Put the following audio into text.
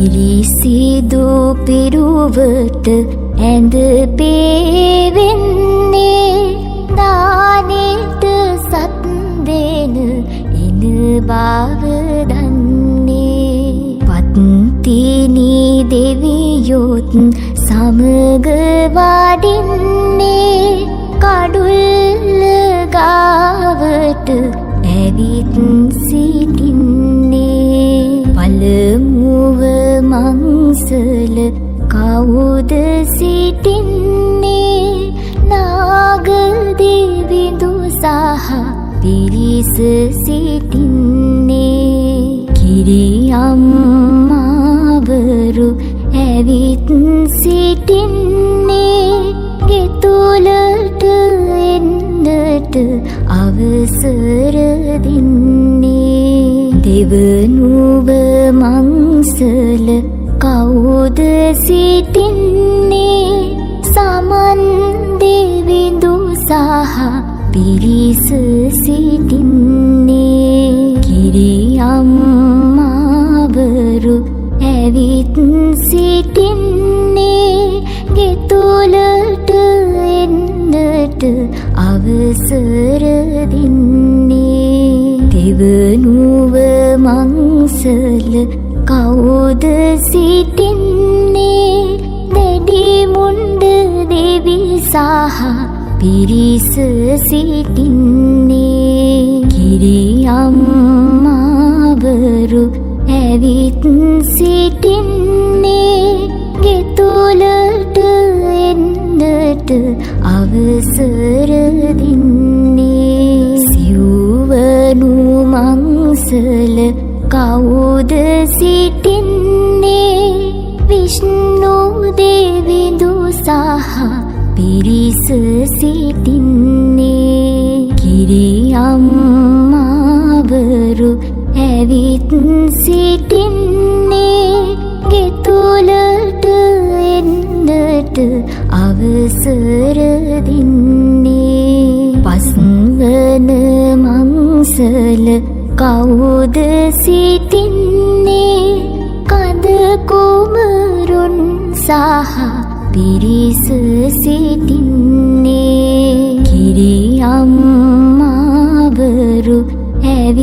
පිරිසිදු පිරුවට ඇඳ පේවෙන්නේ දානෙට සත් දෙන එන බව දන්නේ පත්තිනි දෙවියොත් සමග වඩින්නේ කඩුල්ල ගාවට ඇවිත් සිටින්නේ පළමුව මංසල කවුද සිටින්නේ නාග දෙවිඳු සහ පිරිස සිටින්නේ කිරියම්මාවරු ඇවිත් සිටින්නේ ගෙතුලට එන්නට අවසර දෙන්නේ දෙවනුව මංසල කවුද සිටින්නේ සමන් දෙවිඳු සහ පිරිස සිටින්නේ කිරියම්මාවරු ඇවිත් සිටින්නේ ගෙතුලට එන්නට අවසර දෙන්නේ දෙවනුව මංසල කවුද සිටින්නේ දැඩි මුණ්ඩ දෙවි සහ පිරිස සිටින්නේ කිරියම්මාවරු ඇවිත් සිටින්නේ ගෙතුලට එන්නට අවසර දෙන්නේ සිව්වනු මංසල කවුද සිටින්නේ විෂ්ණු දෙවිඳු සහ පිරිස සිටින්නේ කිරියම්මාවරු ඇවිත් සිටින්නේ ගෙතුලට එන්නට අවසර දෙන්නේ පස්වන මංසල කවුද සිටින්නේ කඳ කුමරුන් සහ පිරිස සිටින්නේ කිරියම්මාවරු ඇවිත්